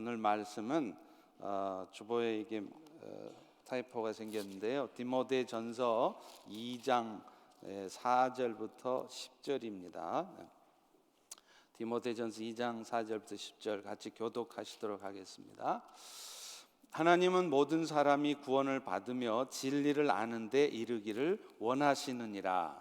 오늘 말씀은 주보에 이게 타이포가 생겼는데요. 디모데전서 2장 4절부터 10절입니다. 디모데전서 2장 4절부터 10절 같이 교독하시도록 하겠습니다. 하나님은 모든 사람이 구원을 받으며 진리를 아는 데 이르기를 원하시느니라.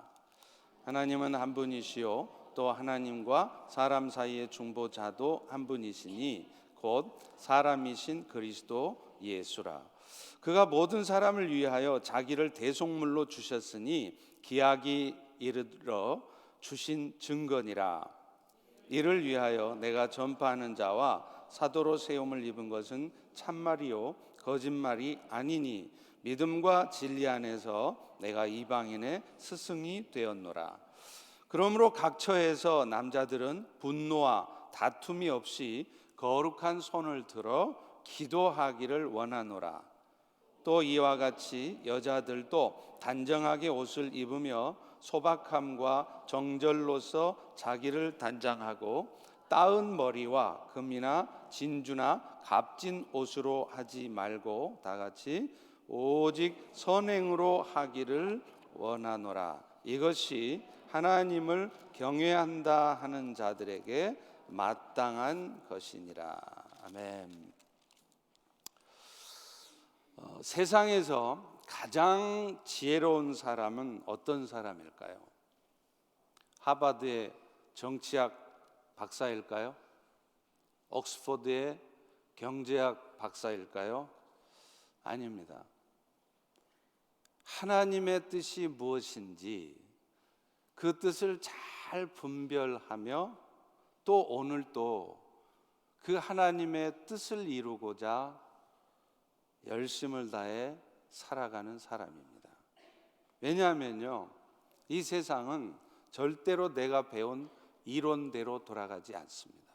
하나님은 한 분이시요 또 하나님과 사람 사이의 중보자도 한 분이시니 곧 사람이신 그리스도 예수라. 그가 모든 사람을 위하여 자기를 대속물로 주셨으니 기약이 이르러 주신 증거니라. 이를 위하여 내가 전파하는 자와 사도로 세움을 입은 것은 참말이요 거짓말이 아니니 믿음과 진리 안에서 내가 이방인의 스승이 되었노라. 그러므로 각 처에서 남자들은 분노와 다툼이 없이 거룩한 손을 들어 기도하기를 원하노라. 또 이와 같이 여자들도 단정하게 옷을 입으며 소박함과 정절로서 자기를 단장하고 따은 머리와 금이나 진주나 값진 옷으로 하지 말고 다 같이 오직 선행으로 하기를 원하노라. 이것이 하나님을 경외한다 하는 자들에게 마땅한 것이니라. 아멘. 세상에서 가장 지혜로운 사람은 어떤 사람일까요? 하버드의 정치학 박사일까요? 옥스퍼드의 경제학 박사일까요? 아닙니다. 하나님의 뜻이 무엇인지 그 뜻을 잘 분별하며 또 오늘도 그 하나님의 뜻을 이루고자 열심을 다해 살아가는 사람입니다. 왜냐하면요, 이 세상은 절대로 내가 배운 이론대로 돌아가지 않습니다.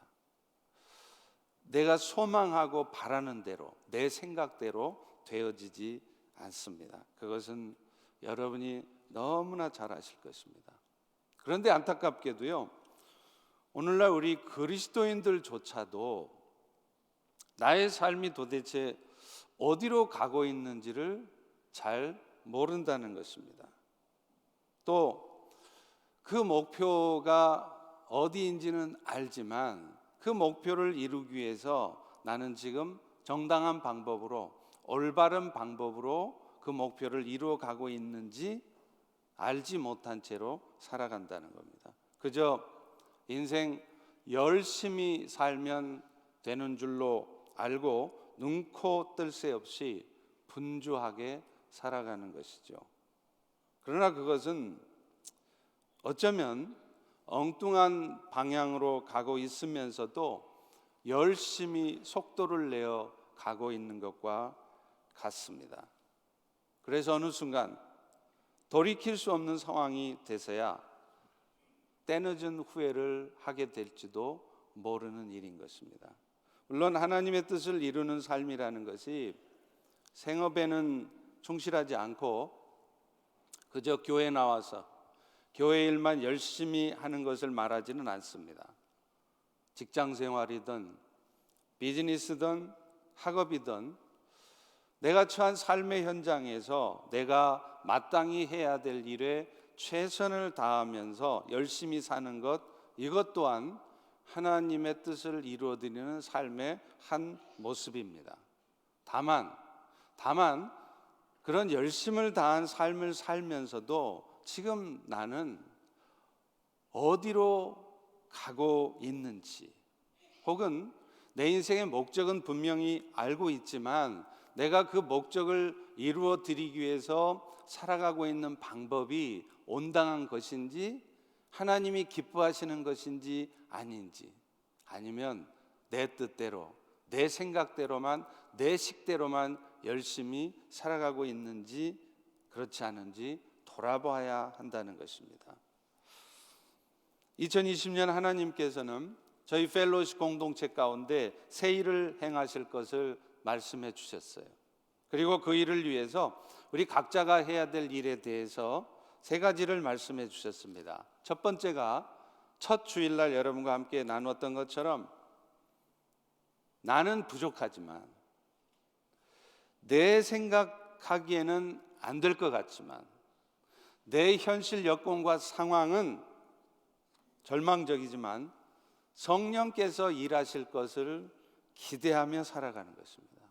내가 소망하고 바라는 대로 내 생각대로 되어지지 않습니다. 그것은 여러분이 너무나 잘 아실 것입니다. 그런데 안타깝게도요, 오늘날 우리 그리스도인들조차도 나의 삶이 도대체 어디로 가고 있는지를 잘 모른다는 것입니다. 또 그 목표가 어디인지는 알지만 그 목표를 이루기 위해서 나는 지금 정당한 방법으로 올바른 방법으로 그 목표를 이루어 가고 있는지 알지 못한 채로 살아간다는 겁니다. 그저 인생 열심히 살면 되는 줄로 알고 눈코 뜰 새 없이 분주하게 살아가는 것이죠. 그러나 그것은 어쩌면 엉뚱한 방향으로 가고 있으면서도 열심히 속도를 내어 가고 있는 것과 같습니다. 그래서 어느 순간 돌이킬 수 없는 상황이 돼서야 때늦은 후회를 하게 될지도 모르는 일인 것입니다. 물론 하나님의 뜻을 이루는 삶이라는 것이 생업에는 충실하지 않고 그저 교회 나와서 교회 일만 열심히 하는 것을 말하지는 않습니다. 직장 생활이든 비즈니스든 학업이든 내가 처한 삶의 현장에서 내가 마땅히 해야 될 일에 최선을 다하면서 열심히 사는 것, 이것 또한 하나님의 뜻을 이루어드리는 삶의 한 모습입니다. 다만 그런 열심을 다한 삶을 살면서도 지금 나는 어디로 가고 있는지, 혹은 내 인생의 목적은 분명히 알고 있지만 내가 그 목적을 이루어 드리기 위해서 살아가고 있는 방법이 온당한 것인지, 하나님이 기뻐하시는 것인지 아닌지, 아니면 내 뜻대로 내 생각대로만 내 식대로만 열심히 살아가고 있는지 그렇지 않은지 돌아봐야 한다는 것입니다. 2020년 하나님께서는 저희 펠로십 공동체 가운데 새 일을 행하실 것을 말씀해 주셨어요. 그리고 그 일을 위해서 우리 각자가 해야 될 일에 대해서 세 가지를 말씀해 주셨습니다. 첫 번째가 첫 주일날 여러분과 함께 나누었던 것처럼 나는 부족하지만, 내 생각하기에는 안 될 것 같지만, 내 현실 여건과 상황은 절망적이지만 성령께서 일하실 것을 기대하며 살아가는 것입니다.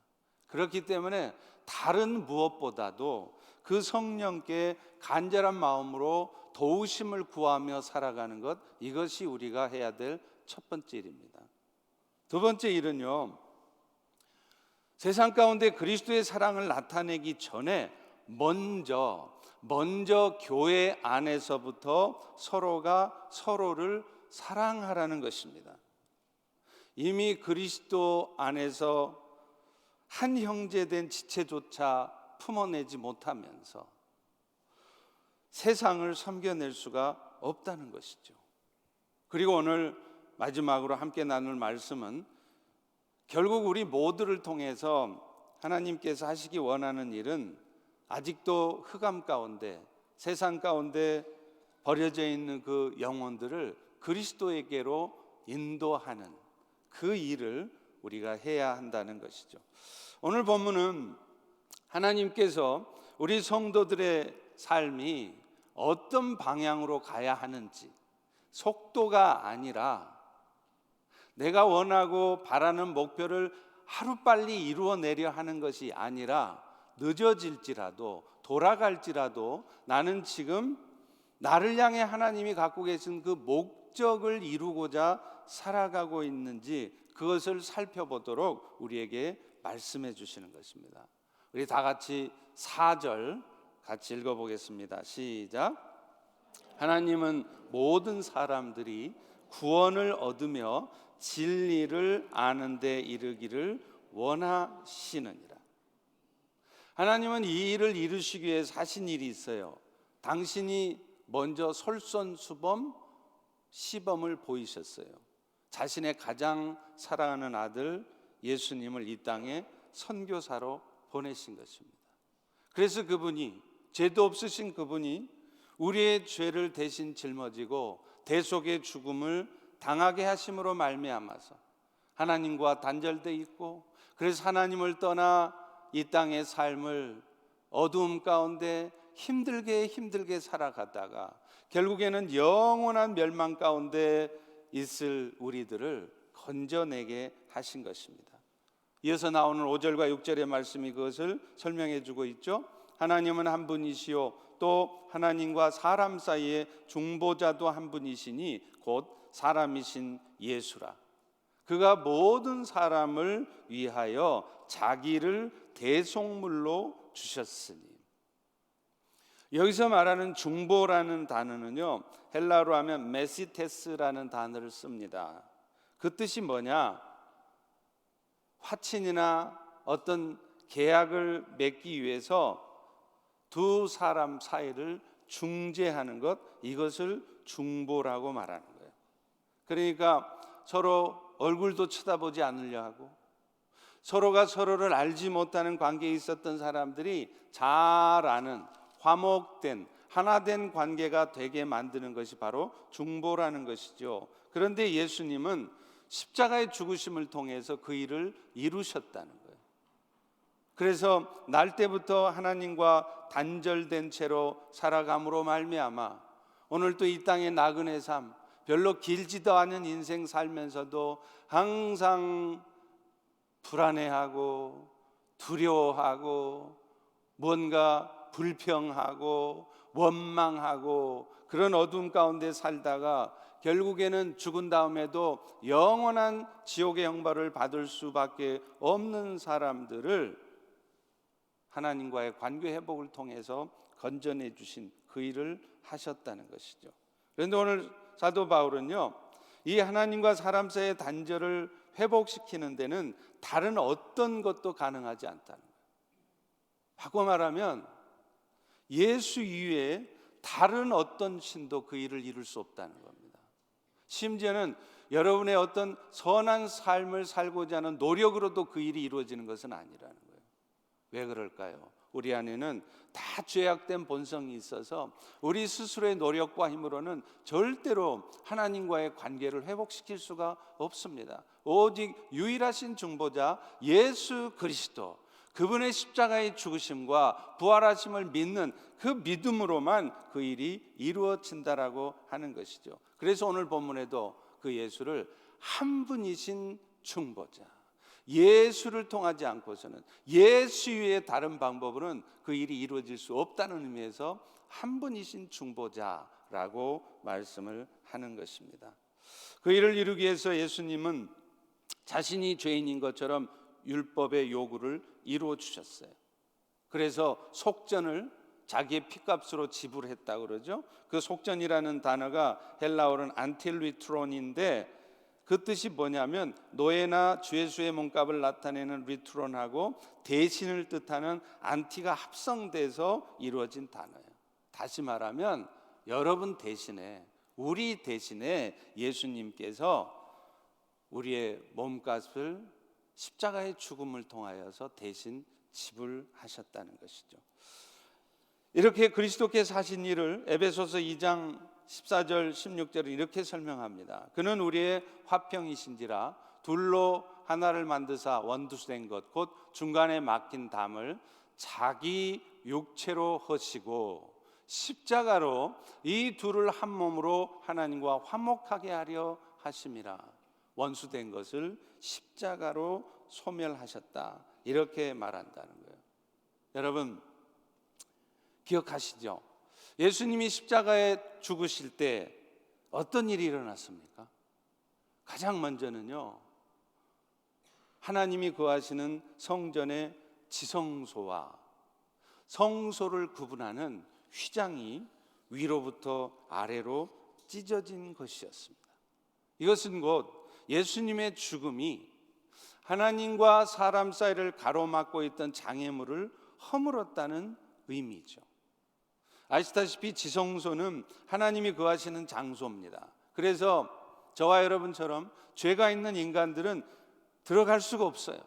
그렇기 때문에 다른 무엇보다도 그 성령께 간절한 마음으로 도우심을 구하며 살아가는 것, 이것이 우리가 해야 될 첫 번째 일입니다. 두 번째 일은요, 세상 가운데 그리스도의 사랑을 나타내기 전에 먼저 교회 안에서부터 서로가 서로를 사랑하라는 것입니다. 이미 그리스도 안에서 한 형제된 지체조차 품어내지 못하면서 세상을 섬겨낼 수가 없다는 것이죠. 그리고 오늘 마지막으로 함께 나눌 말씀은 결국 우리 모두를 통해서 하나님께서 하시기 원하는 일은 아직도 흑암 가운데, 세상 가운데 버려져 있는 그 영혼들을 그리스도에게로 인도하는 그 일을 우리가 해야 한다는 것이죠. 오늘 본문은 하나님께서 우리 성도들의 삶이 어떤 방향으로 가야 하는지, 속도가 아니라 내가 원하고 바라는 목표를 하루빨리 이루어내려 하는 것이 아니라 늦어질지라도, 돌아갈지라도 나는 지금 나를 향해 하나님이 갖고 계신 그 목적을 이루고자 살아가고 있는지, 그것을 살펴보도록 우리에게 말씀해 주시는 것입니다. 우리 다 같이 4절 같이 읽어보겠습니다. 시작. 하나님은 모든 사람들이 구원을 얻으며 진리를 아는 데 이르기를 원하시느니라. 하나님은 이 일을 이루시기 위해서 하신 일이 있어요. 당신이 먼저 솔선수범 시범을 보이셨어요. 자신의 가장 사랑하는 아들 예수님을 이 땅에 선교사로 보내신 것입니다. 그래서 그분이, 죄도 없으신 그분이 우리의 죄를 대신 짊어지고 대속의 죽음을 당하게 하심으로 말미암아서 하나님과 단절돼 있고, 그래서 하나님을 떠나 이 땅의 삶을 어두움 가운데 힘들게 살아가다가 결국에는 영원한 멸망 가운데 있을 우리들을 건져내게 하신 것입니다. 이어서 나오는 5절과 6절의 말씀이 그것을 설명해 주고 있죠. 하나님은 한 분이시요 또 하나님과 사람 사이의 중보자도 한 분이시니 곧 사람이신 예수라. 그가 모든 사람을 위하여 자기를 대속물로 주셨으니. 여기서 말하는 중보라는 단어는요, 헬라어로 하면 메시테스라는 단어를 씁니다. 그 뜻이 뭐냐? 화친이나 어떤 계약을 맺기 위해서 두 사람 사이를 중재하는 것, 이것을 중보라고 말하는 거예요. 그러니까 서로 얼굴도 쳐다보지 않으려 하고, 서로가 서로를 알지 못하는 관계에 있었던 사람들이 잘 아는, 화목된, 하나된 관계가 되게 만드는 것이 바로 중보라는 것이죠. 그런데 예수님은 십자가의 죽으심을 통해서 그 일을 이루셨다는 거예요. 그래서 날 때부터 하나님과 단절된 채로 살아감으로 말미암아 오늘 또 이 땅의 나그네 삶, 별로 길지도 않은 인생 살면서도 항상 불안해하고 두려워하고 뭔가 불평하고 원망하고 그런 어둠 가운데 살다가 결국에는 죽은 다음에도 영원한 지옥의 형벌을 받을 수밖에 없는 사람들을 하나님과의 관계 회복을 통해서 건져내 주신 그 일을 하셨다는 것이죠. 그런데 오늘 사도 바울은요, 이 하나님과 사람 사이의 단절을 회복시키는 데는 다른 어떤 것도 가능하지 않다는 거예요. 바꿔 말하면 예수 이외에 다른 어떤 신도 그 일을 이룰 수 없다는 겁니다. 심지어는 여러분의 어떤 선한 삶을 살고자 하는 노력으로도 그 일이 이루어지는 것은 아니라는 거예요. 왜 그럴까요? 우리 안에는 다 죄악된 본성이 있어서 우리 스스로의 노력과 힘으로는 절대로 하나님과의 관계를 회복시킬 수가 없습니다. 오직 유일하신 중보자 예수 그리스도, 그분의 십자가의 죽으심과 부활하심을 믿는 그 믿음으로만 그 일이 이루어진다라고 하는 것이죠. 그래서 오늘 본문에도 그 예수를 한 분이신 중보자, 예수를 통하지 않고서는, 예수 외에 다른 방법으로는 그 일이 이루어질 수 없다는 의미에서 한 분이신 중보자라고 말씀을 하는 것입니다. 그 일을 이루기 위해서 예수님은 자신이 죄인인 것처럼 율법의 요구를 이루어 주셨어요. 그래서 속전을 자기의 피값으로 지불했다고 그러죠. 그 속전이라는 단어가 헬라어로는 안틸리트론인데 그 뜻이 뭐냐면 노예나 죄수의 몸값을 나타내는 리트론하고 대신을 뜻하는 안티가 합성돼서 이루어진 단어예요. 다시 말하면 여러분 대신에, 우리 대신에 예수님께서 우리의 몸값을 십자가의 죽음을 통하여서 대신 지불하셨다는 것이죠. 이렇게 그리스도께서 하신 일을 에베소서 2장 14절 16절을 이렇게 설명합니다. 그는 우리의 화평이신지라 둘로 하나를 만드사 원두된 것 곧 중간에 막힌 담을 자기 육체로 허시고 십자가로 이 둘을 한 몸으로 하나님과 화목하게 하려 하심이라. 원수된 것을 십자가로 소멸하셨다, 이렇게 말한다는 거예요. 여러분 기억하시죠? 예수님이 십자가에 죽으실 때 어떤 일이 일어났습니까? 가장 먼저는요, 하나님이 거하시는 성전의 지성소와 성소를 구분하는 휘장이 위로부터 아래로 찢어진 것이었습니다. 이것은 곧 예수님의 죽음이 하나님과 사람 사이를 가로막고 있던 장애물을 허물었다는 의미죠. 아시다시피 지성소는 하나님이 거하시는 장소입니다. 그래서 저와 여러분처럼 죄가 있는 인간들은 들어갈 수가 없어요.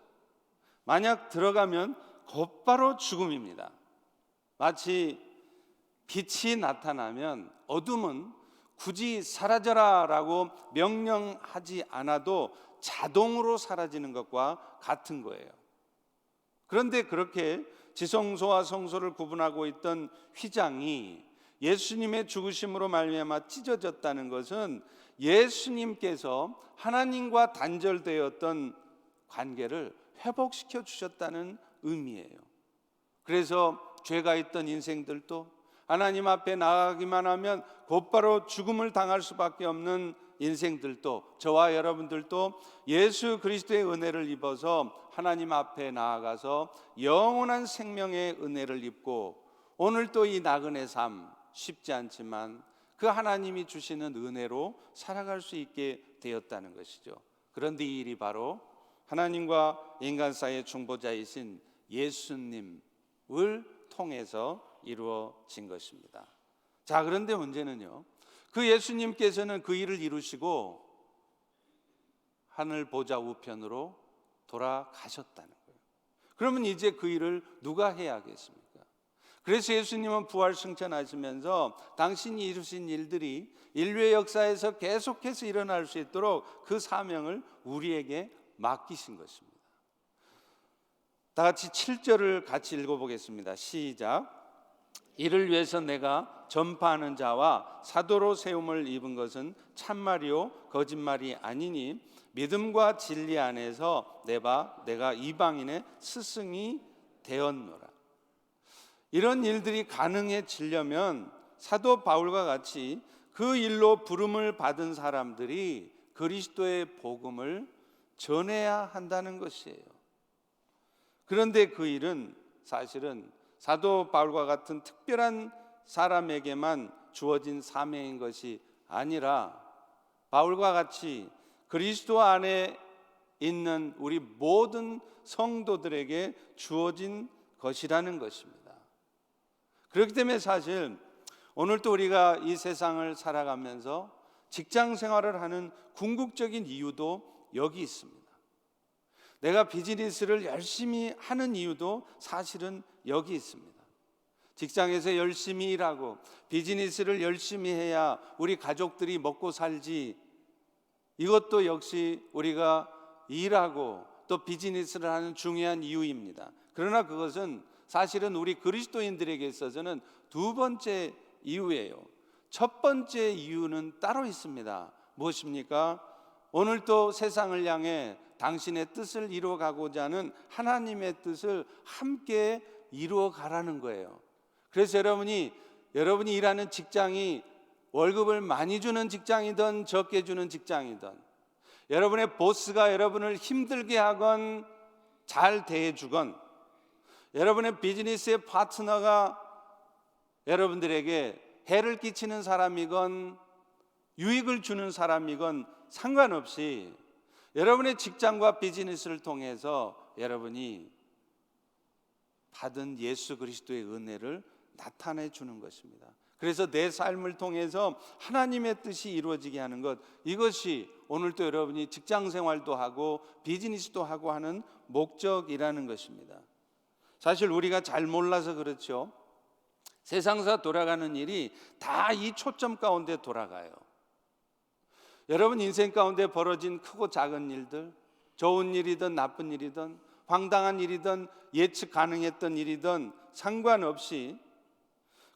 만약 들어가면 곧바로 죽음입니다. 마치 빛이 나타나면 어둠은 굳이 사라져라 라고 명령하지 않아도 자동으로 사라지는 것과 같은 거예요. 그런데 그렇게 지성소와 성소를 구분하고 있던 휘장이 예수님의 죽으심으로 말미암아 찢어졌다는 것은 예수님께서 하나님과 단절되었던 관계를 회복시켜 주셨다는 의미예요. 그래서 죄가 있던 인생들도 하나님 앞에 나가기만 하면 곧바로 죽음을 당할 수밖에 없는 인생들도, 저와 여러분들도 예수 그리스도의 은혜를 입어서 하나님 앞에 나아가서 영원한 생명의 은혜를 입고 오늘 또 이 나그네 삶 쉽지 않지만 그 하나님이 주시는 은혜로 살아갈 수 있게 되었다는 것이죠. 그런데 이 일이 바로 하나님과 인간 사이의 중보자이신 예수님을 통해서 이루어진 것입니다. 자, 그런데 문제는요, 그 예수님께서는 그 일을 이루시고 하늘 보좌 우편으로 돌아가셨다는 거예요. 그러면 이제 그 일을 누가 해야겠습니까? 그래서 예수님은 부활 승천하시면서 당신이 이루신 일들이 인류의 역사에서 계속해서 일어날 수 있도록 그 사명을 우리에게 맡기신 것입니다. 다 같이 7절을 같이 읽어보겠습니다. 시작. 이를 위해서 내가 전파하는 자와 사도로 세움을 입은 것은 참말이요 거짓말이 아니니 믿음과 진리 안에서 내가 이방인의 스승이 되었노라. 이런 일들이 가능해지려면 사도 바울과 같이 그 일로 부름을 받은 사람들이 그리스도의 복음을 전해야 한다는 것이에요. 그런데 그 일은 사실은 사도 바울과 같은 특별한 사람에게만 주어진 사명인 것이 아니라 바울과 같이 그리스도 안에 있는 우리 모든 성도들에게 주어진 것이라는 것입니다. 그렇기 때문에 사실 오늘도 우리가 이 세상을 살아가면서 직장 생활을 하는 궁극적인 이유도 여기 있습니다. 내가 비즈니스를 열심히 하는 이유도 사실은 여기 있습니다. 직장에서 열심히 일하고 비즈니스를 열심히 해야 우리 가족들이 먹고 살지, 이것도 역시 우리가 일하고 또 비즈니스를 하는 중요한 이유입니다. 그러나 그것은 사실은 우리 그리스도인들에게 있어서는 두 번째 이유예요. 첫 번째 이유는 따로 있습니다. 무엇입니까? 오늘도 세상을 향해 당신의 뜻을 이루어가고자 하는 하나님의 뜻을 함께 이루어가라는 거예요. 그래서 여러분이 일하는 직장이 월급을 많이 주는 직장이든 적게 주는 직장이든, 여러분의 보스가 여러분을 힘들게 하건 잘 대해주건, 여러분의 비즈니스의 파트너가 여러분들에게 해를 끼치는 사람이건 유익을 주는 사람이건 상관없이 여러분의 직장과 비즈니스를 통해서 여러분이 받은 예수 그리스도의 은혜를 나타내 주는 것입니다. 그래서 내 삶을 통해서 하나님의 뜻이 이루어지게 하는 것, 이것이 오늘도 여러분이 직장 생활도 하고 비즈니스도 하고 하는 목적이라는 것입니다. 사실 우리가 잘 몰라서 그렇죠. 세상사 돌아가는 일이 다 이 초점 가운데 돌아가요. 여러분 인생 가운데 벌어진 크고 작은 일들, 좋은 일이든 나쁜 일이든 황당한 일이든 예측 가능했던 일이든 상관없이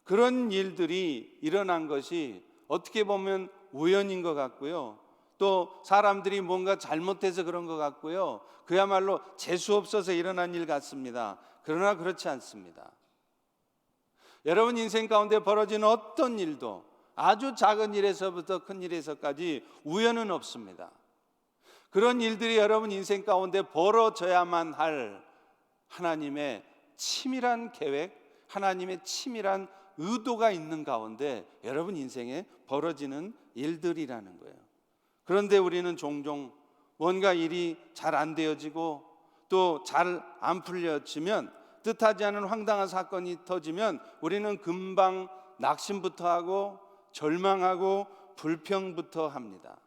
그런 일들이 일어난 것이 어떻게 보면 우연인 것 같고요, 또 사람들이 뭔가 잘못해서 그런 것 같고요, 그야말로 재수 없어서 일어난 일 같습니다. 그러나 그렇지 않습니다. 여러분 인생 가운데 벌어진 어떤 일도 아주 작은 일에서부터 큰 일에서까지 우연은 없습니다. 그런 일들이 여러분 인생 가운데 벌어져야만 할 하나님의 치밀한 계획, 하나님의 치밀한 의도가 있는 가운데 여러분 인생에 벌어지는 일들이라는 거예요. 그런데 우리는 종종 뭔가 일이 잘 안 되어지고 또 잘 안 풀려지면, 뜻하지 않은 황당한 사건이 터지면 우리는 금방 낙심부터 하고 절망하고 불평부터 합니다.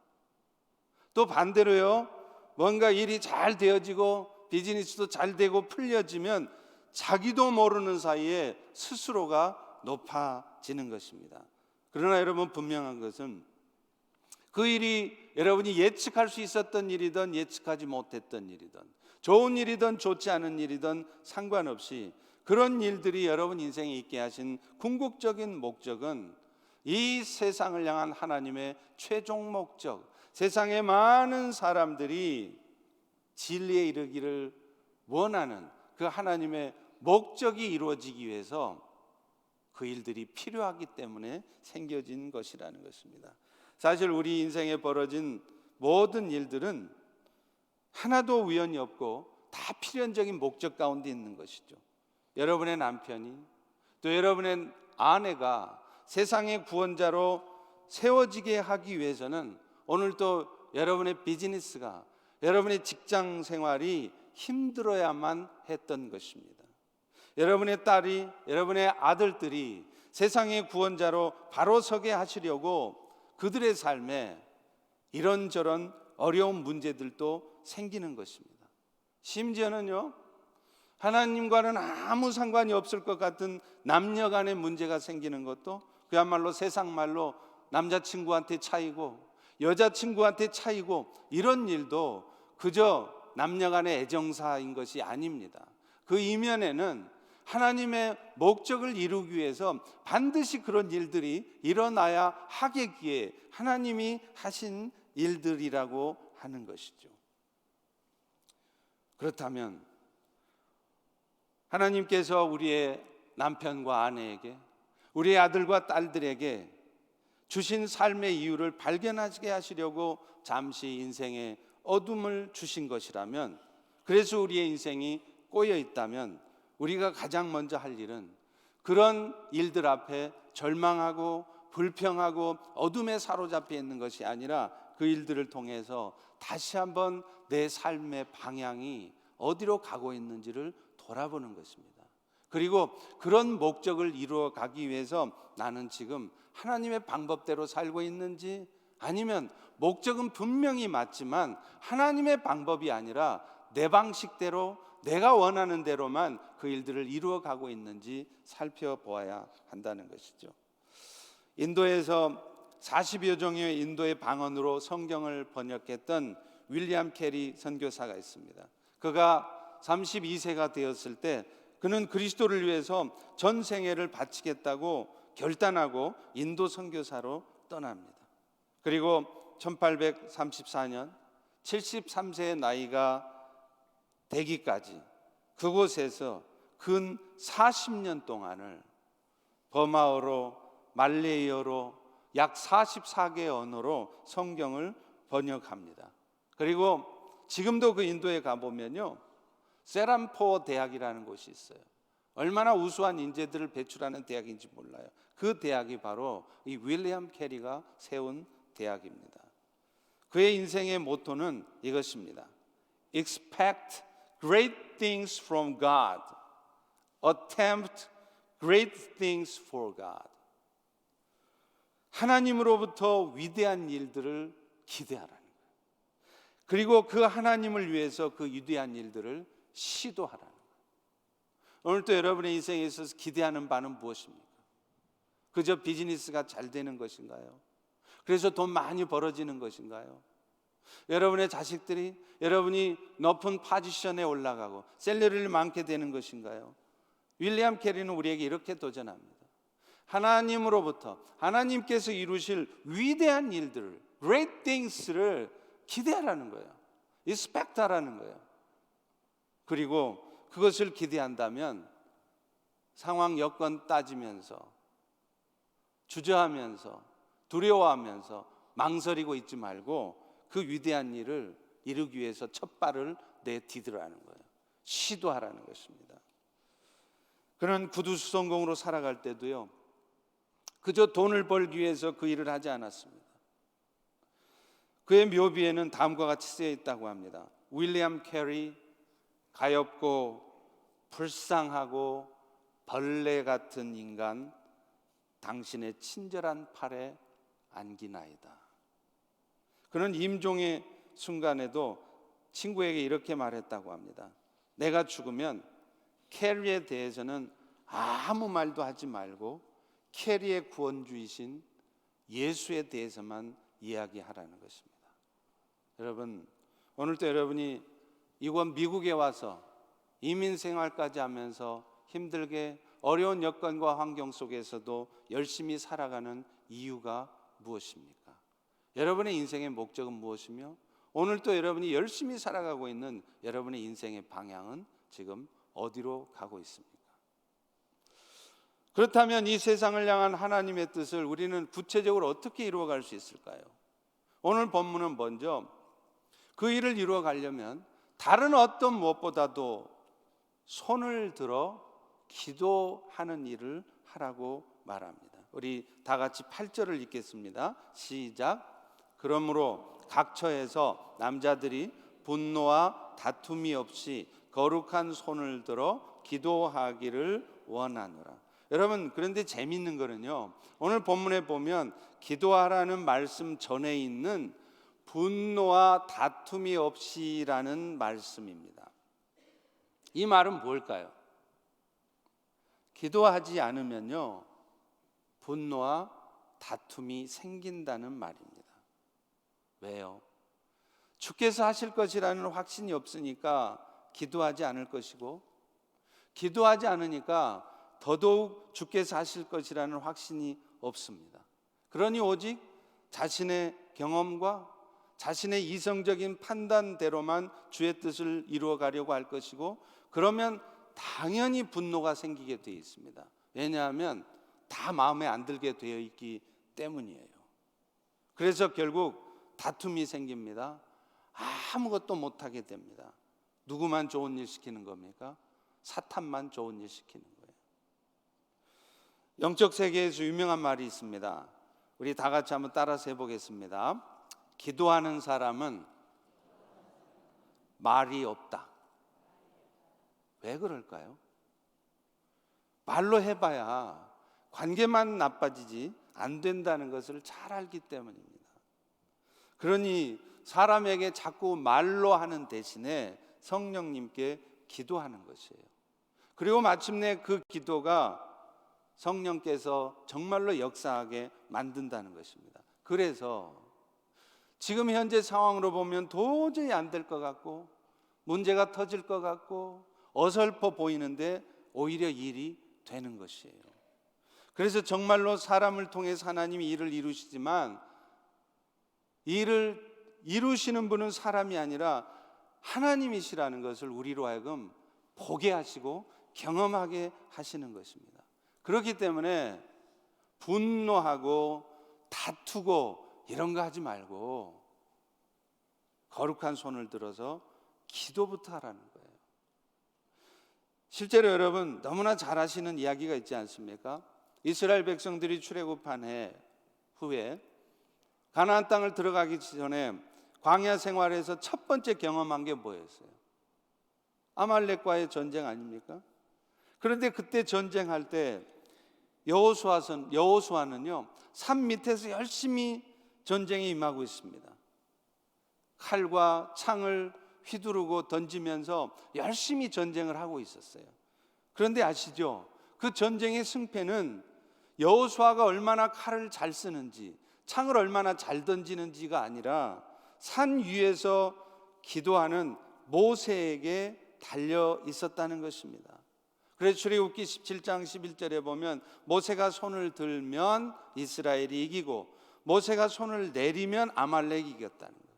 또 반대로요, 뭔가 일이 잘 되어지고 비즈니스도 잘 되고 풀려지면 자기도 모르는 사이에 스스로가 높아지는 것입니다. 그러나 여러분 분명한 것은 그 일이 여러분이 예측할 수 있었던 일이든 예측하지 못했던 일이든 좋은 일이든 좋지 않은 일이든 상관없이 그런 일들이 여러분 인생에 있게 하신 궁극적인 목적은 이 세상을 향한 하나님의 최종 목적, 세상의 많은 사람들이 진리에 이르기를 원하는 그 하나님의 목적이 이루어지기 위해서 그 일들이 필요하기 때문에 생겨진 것이라는 것입니다. 사실 우리 인생에 벌어진 모든 일들은 하나도 우연이 없고 다 필연적인 목적 가운데 있는 것이죠. 여러분의 남편이, 또 여러분의 아내가 세상의 구원자로 세워지게 하기 위해서는 오늘도 여러분의 비즈니스가, 여러분의 직장 생활이 힘들어야만 했던 것입니다. 여러분의 딸이, 여러분의 아들들이 세상의 구원자로 바로 서게 하시려고 그들의 삶에 이런저런 어려운 문제들도 생기는 것입니다. 심지어는요, 하나님과는 아무 상관이 없을 것 같은 남녀 간의 문제가 생기는 것도 그야말로 세상 말로 남자친구한테 차이고 여자친구한테 차이고, 이런 일도 그저 남녀 간의 애정사인 것이 아닙니다. 그 이면에는 하나님의 목적을 이루기 위해서 반드시 그런 일들이 일어나야 하겠기에 하나님이 하신 일들이라고 하는 것이죠. 그렇다면 하나님께서 우리의 남편과 아내에게, 우리의 아들과 딸들에게 주신 삶의 이유를 발견하게 하시려고 잠시 인생의 어둠을 주신 것이라면, 그래서 우리의 인생이 꼬여 있다면 우리가 가장 먼저 할 일은 그런 일들 앞에 절망하고 불평하고 어둠에 사로잡혀 있는 것이 아니라 그 일들을 통해서 다시 한번 내 삶의 방향이 어디로 가고 있는지를 돌아보는 것입니다. 그리고 그런 목적을 이루어 가기 위해서 나는 지금 하나님의 방법대로 살고 있는지, 아니면 목적은 분명히 맞지만 하나님의 방법이 아니라 내 방식대로 내가 원하는 대로만 그 일들을 이루어가고 있는지 살펴보아야 한다는 것이죠. 인도에서 40여 종의 인도의 방언으로 성경을 번역했던 윌리엄 캐리 선교사가 있습니다. 그가 32세가 되었을 때 그는 그리스도를 위해서 전 생애를 바치겠다고 결단하고 인도 선교사로 떠납니다. 그리고 1834년 73세의 나이가 되기까지 그곳에서 근 40년 동안을 버마어로, 말레이어로 약 44개 언어로 성경을 번역합니다. 그리고 지금도 그 인도에 가보면요, 세람포 대학이라는 곳이 있어요. 얼마나 우수한 인재들을 배출하는 대학인지 몰라요. 그 대학이 바로 이 윌리엄 캐리가 세운 대학입니다. 그의 인생의 모토는 이것입니다. Expect great things from God. Attempt great things for God. 하나님으로부터 위대한 일들을 기대하라는 거예요. 그리고 그 하나님을 위해서 그 위대한 일들을 시도하라는 거예요. 오늘 또 여러분의 인생에 있어서 기대하는 바는 무엇입니까? 그저 비즈니스가 잘 되는 것인가요? 그래서 돈 많이 벌어지는 것인가요? 여러분의 자식들이 여러분이 높은 포지션에 올라가고 샐러리를 많게 되는 것인가요? 윌리엄 캐리는 우리에게 이렇게 도전합니다. 하나님으로부터 하나님께서 이루실 위대한 일들을, great things를 기대하라는 거예요. expect하라는 거예요. 그리고 그것을 기대한다면 상황 여건 따지면서 주저하면서 두려워하면서 망설이고 있지 말고 그 위대한 일을 이루기 위해서 첫 발을 내디디라는 거예요. 시도하라는 것입니다. 그는 구두수성공으로 살아갈 때도요, 그저 돈을 벌기 위해서 그 일을 하지 않았습니다. 그의 묘비에는 다음과 같이 쓰여 있다고 합니다. 윌리엄 캐리, 가엾고 불쌍하고 벌레 같은 인간, 당신의 친절한 팔에 안기나이다. 그는 임종의 순간에도 친구에게 이렇게 말했다고 합니다. 내가 죽으면 캐리에 대해서는 아무 말도 하지 말고 캐리의 구원주이신 예수에 대해서만 이야기하라는 것입니다. 여러분, 오늘도 여러분이 이곳 미국에 와서 이민 생활까지 하면서 힘들게 어려운 여건과 환경 속에서도 열심히 살아가는 이유가 무엇입니까? 여러분의 인생의 목적은 무엇이며 오늘 또 여러분이 열심히 살아가고 있는 여러분의 인생의 방향은 지금 어디로 가고 있습니까? 그렇다면 이 세상을 향한 하나님의 뜻을 우리는 구체적으로 어떻게 이루어갈 수 있을까요? 오늘 본문은 먼저 그 일을 이루어가려면 다른 어떤 무엇보다도 손을 들어 기도하는 일을 하라고 말합니다. 우리 다 같이 8절을 읽겠습니다. 시작. 그러므로 각 처에서 남자들이 분노와 다툼이 없이 거룩한 손을 들어 기도하기를 원하노라. 여러분, 그런데 재미있는 거는요, 오늘 본문에 보면 기도하라는 말씀 전에 있는 분노와 다툼이 없이라는 말씀입니다. 이 말은 뭘까요? 기도하지 않으면요, 분노와 다툼이 생긴다는 말입니다. 왜요? 주께서 하실 것이라는 확신이 없으니까 기도하지 않을 것이고, 기도하지 않으니까 더더욱 주께서 하실 것이라는 확신이 없습니다. 그러니 오직 자신의 경험과 자신의 이성적인 판단대로만 주의 뜻을 이루어가려고 할 것이고, 그러면 당연히 분노가 생기게 되어 있습니다. 왜냐하면 다 마음에 안 들게 되어 있기 때문이에요. 그래서 결국 다툼이 생깁니다. 아무것도 못하게 됩니다. 누구만 좋은 일 시키는 겁니까? 사탄만 좋은 일 시키는 거예요. 영적 세계에서 유명한 말이 있습니다. 우리 다 같이 한번 따라서 해보겠습니다. 기도하는 사람은 말이 없다. 왜 그럴까요? 말로 해봐야 관계만 나빠지지 안 된다는 것을 잘 알기 때문입니다. 그러니 사람에게 자꾸 말로 하는 대신에 성령님께 기도하는 것이에요. 그리고 마침내 그 기도가 성령께서 정말로 역사하게 만든다는 것입니다. 그래서 지금 현재 상황으로 보면 도저히 안 될 것 같고 문제가 터질 것 같고 어설퍼 보이는데 오히려 일이 되는 것이에요. 그래서 정말로 사람을 통해서 하나님이 일을 이루시지만 일을 이루시는 분은 사람이 아니라 하나님이시라는 것을 우리로 하여금 보게 하시고 경험하게 하시는 것입니다. 그렇기 때문에 분노하고 다투고 이런 거 하지 말고 거룩한 손을 들어서 기도부터 하라는 거예요. 실제로 여러분 너무나 잘 아시는 이야기가 있지 않습니까? 이스라엘 백성들이 출애굽한 해 후에 가나안 땅을 들어가기 전에 광야 생활에서 첫 번째 경험한 게 뭐였어요? 아말렉과의 전쟁 아닙니까? 그런데 그때 전쟁할 때 여호수아는요 산 밑에서 열심히 전쟁에 임하고 있습니다. 칼과 창을 휘두르고 던지면서 열심히 전쟁을 하고 있었어요. 그런데 아시죠? 그 전쟁의 승패는 여호수아가 얼마나 칼을 잘 쓰는지 창을 얼마나 잘 던지는지가 아니라 산 위에서 기도하는 모세에게 달려 있었다는 것입니다. 그래서 출애굽기 17장 11절에 보면 모세가 손을 들면 이스라엘이 이기고 모세가 손을 내리면 아말렉이 이겼다는 거예요.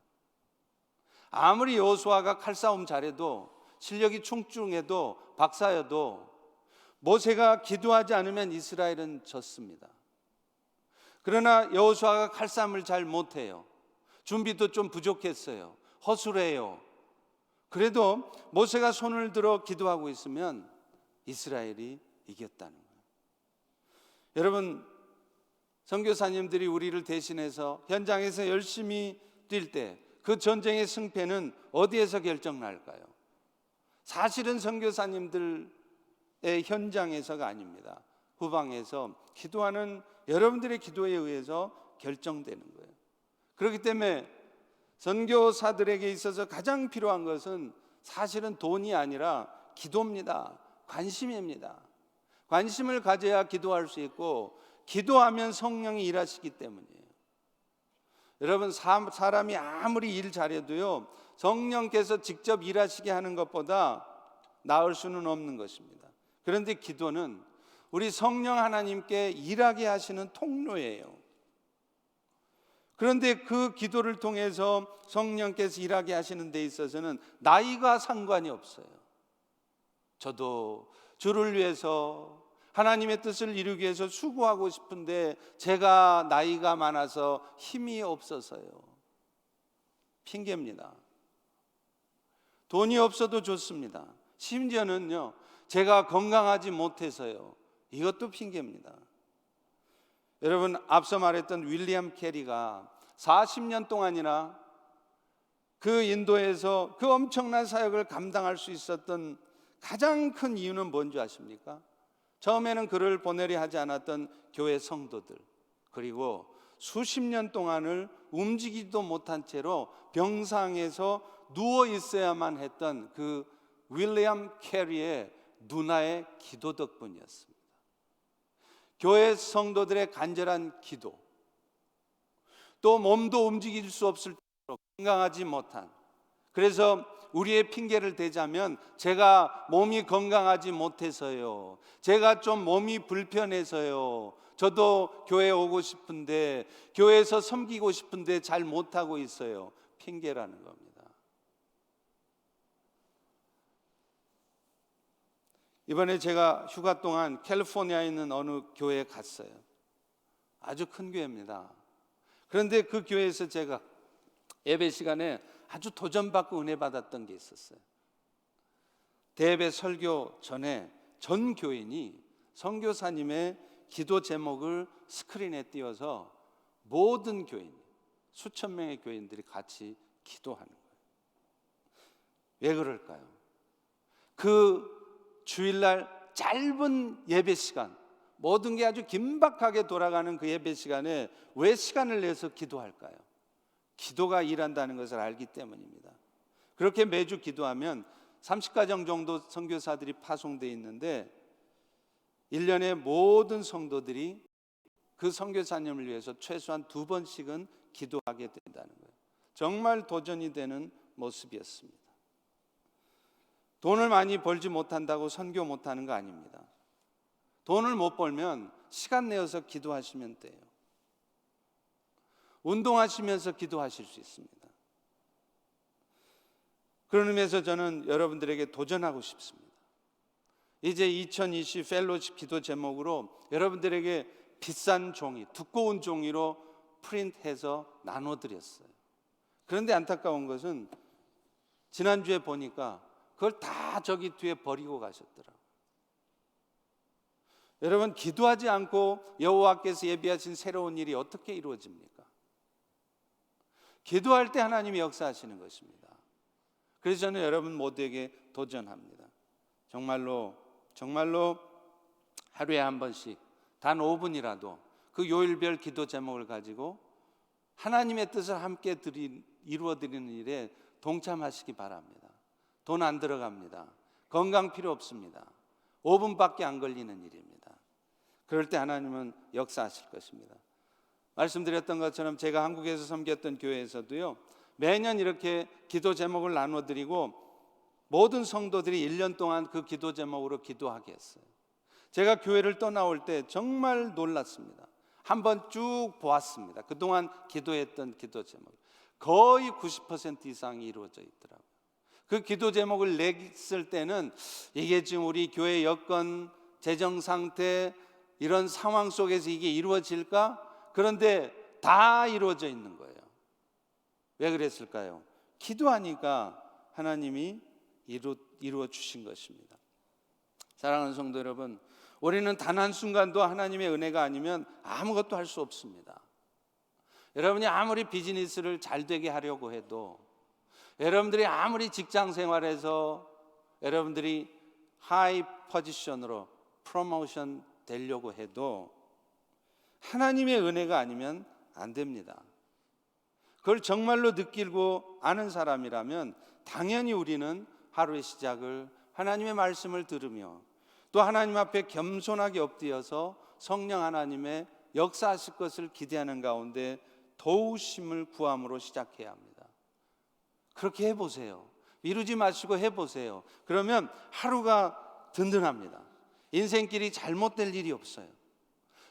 아무리 여호수아가 칼싸움 잘해도 실력이 충충해도 박사여도 모세가 기도하지 않으면 이스라엘은 졌습니다. 그러나 여호수아가 칼싸움을 잘 못해요. 준비도 좀 부족했어요. 허술해요. 그래도 모세가 손을 들어 기도하고 있으면 이스라엘이 이겼다는 거예요. 여러분, 선교사님들이 우리를 대신해서 현장에서 열심히 뛸 때 그 전쟁의 승패는 어디에서 결정날까요? 사실은 선교사님들의 현장에서가 아닙니다. 후방에서 기도하는 여러분들의 기도에 의해서 결정되는 거예요. 그렇기 때문에 선교사들에게 있어서 가장 필요한 것은 사실은 돈이 아니라 기도입니다. 관심입니다. 관심을 가져야 기도할 수 있고 기도하면 성령이 일하시기 때문이에요. 여러분 사람이 아무리 일 잘해도요 성령께서 직접 일하시게 하는 것보다 나을 수는 없는 것입니다. 그런데 기도는 우리 성령 하나님께 일하게 하시는 통로예요. 그런데 그 기도를 통해서 성령께서 일하게 하시는 데 있어서는 나이가 상관이 없어요. 저도 주를 위해서 하나님의 뜻을 이루기 위해서 수고하고 싶은데 제가 나이가 많아서 힘이 없어서요. 핑계입니다. 돈이 없어도 좋습니다. 심지어는요 제가 건강하지 못해서요. 이것도 핑계입니다. 여러분 앞서 말했던 윌리엄 캐리가 40년 동안이나 그 인도에서 그 엄청난 사역을 감당할 수 있었던 가장 큰 이유는 뭔지 아십니까? 처음에는 그를 보내려 하지 않았던 교회 성도들, 그리고 수십 년 동안을 움직이지도 못한 채로 병상에서 누워 있어야만 했던 그 윌리엄 캐리의 누나의 기도 덕분이었습니다. 교회 성도들의 간절한 기도, 또 몸도 움직일 수 없을 정도로 건강하지 못한, 그래서 우리의 핑계를 대자면 제가 몸이 건강하지 못해서요, 제가 좀 몸이 불편해서요, 저도 교회 오고 싶은데 교회에서 섬기고 싶은데 잘 못하고 있어요. 핑계라는 겁니다. 이번에 제가 휴가 동안 캘리포니아에 있는 어느 교회에 갔어요. 아주 큰 교회입니다. 그런데 그 교회에서 제가 예배 시간에 아주 도전받고 은혜 받았던 게 있었어요. 대예배 설교 전에 전 교인이 선교사님의 기도 제목을 스크린에 띄워서 모든 교인, 수천 명의 교인들이 같이 기도하는 거예요. 왜 그럴까요? 그 주일날 짧은 예배 시간, 모든 게 아주 긴박하게 돌아가는 그 예배 시간에 왜 시간을 내서 기도할까요? 기도가 일한다는 것을 알기 때문입니다. 그렇게 매주 기도하면 30가정 정도 선교사들이 파송되어 있는데 1년에 모든 성도들이 그 선교사님을 위해서 최소한 2번씩은 기도하게 된다는 거예요. 정말 도전이 되는 모습이었습니다. 돈을 많이 벌지 못한다고 선교 못하는 거 아닙니다. 돈을 못 벌면 시간 내어서 기도하시면 돼요. 운동하시면서 기도하실 수 있습니다. 그런 의미에서 저는 여러분들에게 도전하고 싶습니다. 이제 2020 펠로십 기도 제목으로 여러분들에게 비싼 종이, 두꺼운 종이로 프린트해서 나눠드렸어요. 그런데 안타까운 것은 지난주에 보니까 그걸 다 저기 뒤에 버리고 가셨더라고요. 여러분, 기도하지 않고 여호와께서 예비하신 새로운 일이 어떻게 이루어집니까? 기도할 때 하나님이 역사하시는 것입니다. 그래서 저는 여러분 모두에게 도전합니다. 정말로 하루에 한 번씩 단 5분이라도 그 요일별 기도 제목을 가지고 하나님의 뜻을 함께 이루어드리는 일에 동참하시기 바랍니다. 돈 안 들어갑니다. 건강 필요 없습니다. 5분밖에 안 걸리는 일입니다. 그럴 때 하나님은 역사하실 것입니다. 말씀드렸던 것처럼 제가 한국에서 섬겼던 교회에서도요, 매년 이렇게 기도 제목을 나눠드리고 모든 성도들이 1년 동안 그 기도 제목으로 기도하게 했어요. 제가 교회를 떠나올 때 정말 놀랐습니다. 한번 쭉 보았습니다. 그동안 기도했던 기도 제목 거의 90% 이상이 이루어져 있더라고요. 그 기도 제목을 냈을 때는 이게 지금 우리 교회 여건, 재정 상태 이런 상황 속에서 이게 이루어질까? 그런데 다 이루어져 있는 거예요. 왜 그랬을까요? 기도하니까 하나님이 이루어 주신 것입니다. 사랑하는 성도 여러분, 우리는 단 한순간도 하나님의 은혜가 아니면 아무것도 할 수 없습니다. 여러분이 아무리 비즈니스를 잘 되게 하려고 해도, 여러분들이 아무리 직장 생활에서 여러분들이 하이 포지션으로 프로모션 되려고 해도 하나님의 은혜가 아니면 안 됩니다. 그걸 정말로 느끼고 아는 사람이라면 당연히 우리는 하루의 시작을 하나님의 말씀을 들으며 또 하나님 앞에 겸손하게 엎드려서 성령 하나님의 역사하실 것을 기대하는 가운데 도우심을 구함으로 시작해야 합니다. 그렇게 해보세요. 미루지 마시고 해보세요. 그러면 하루가 든든합니다. 인생길이 잘못될 일이 없어요.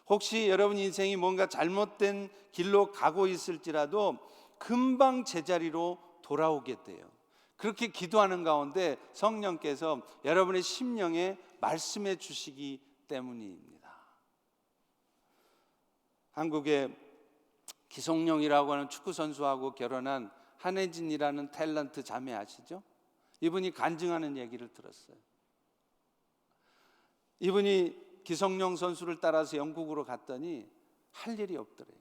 혹시 여러분 인생이 뭔가 잘못된 길로 가고 있을지라도 금방 제자리로 돌아오게 돼요. 그렇게 기도하는 가운데 성령께서 여러분의 심령에 말씀해 주시기 때문입니다. 한국의 기성용이라고 하는 축구 선수하고 결혼한 한혜진이라는 탤런트 자매 아시죠? 이분이 간증하는 얘기를 들었어요. 이분이 기성용 선수를 따라서 영국으로 갔더니 할 일이 없더래요.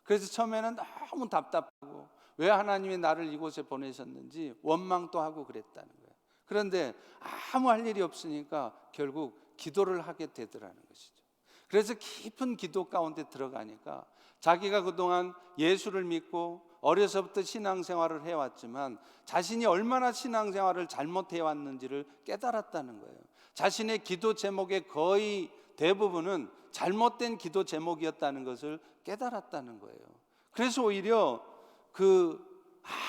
그래서 처음에는 너무 답답하고 왜 하나님이 나를 이곳에 보내셨는지 원망도 하고 그랬다는 거예요. 그런데 아무 할 일이 없으니까 결국 기도를 하게 되더라는 것이죠. 그래서 깊은 기도 가운데 들어가니까 자기가 그동안 예수를 믿고 어려서부터 신앙생활을 해왔지만 자신이 얼마나 신앙생활을 잘못해왔는지를 깨달았다는 거예요. 자신의 기도 제목의 거의 대부분은 잘못된 기도 제목이었다는 것을 깨달았다는 거예요. 그래서 오히려 그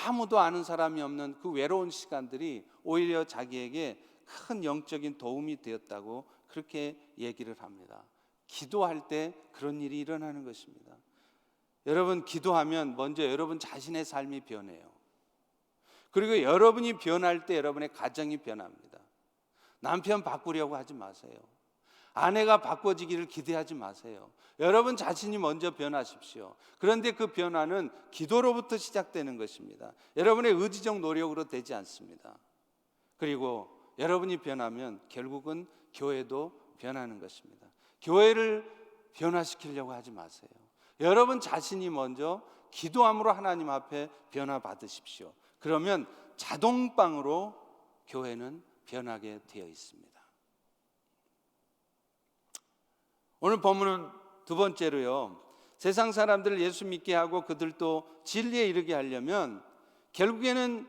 아무도 아는 사람이 없는 그 외로운 시간들이 오히려 자기에게 큰 영적인 도움이 되었다고 그렇게 얘기를 합니다. 기도할 때 그런 일이 일어나는 것입니다. 여러분, 기도하면 먼저 여러분 자신의 삶이 변해요. 그리고 여러분이 변할 때 여러분의 가정이 변합니다. 남편 바꾸려고 하지 마세요. 아내가 바꿔지기를 기대하지 마세요. 여러분 자신이 먼저 변하십시오. 그런데 그 변화는 기도로부터 시작되는 것입니다. 여러분의 의지적 노력으로 되지 않습니다. 그리고 여러분이 변하면 결국은 교회도 변하는 것입니다. 교회를 변화시키려고 하지 마세요. 여러분 자신이 먼저 기도함으로 하나님 앞에 변화 받으십시오. 그러면 자동방으로 교회는 변하게 되어 있습니다. 오늘 본문은 두 번째로요, 세상 사람들을 예수 믿게 하고 그들도 진리에 이르게 하려면 결국에는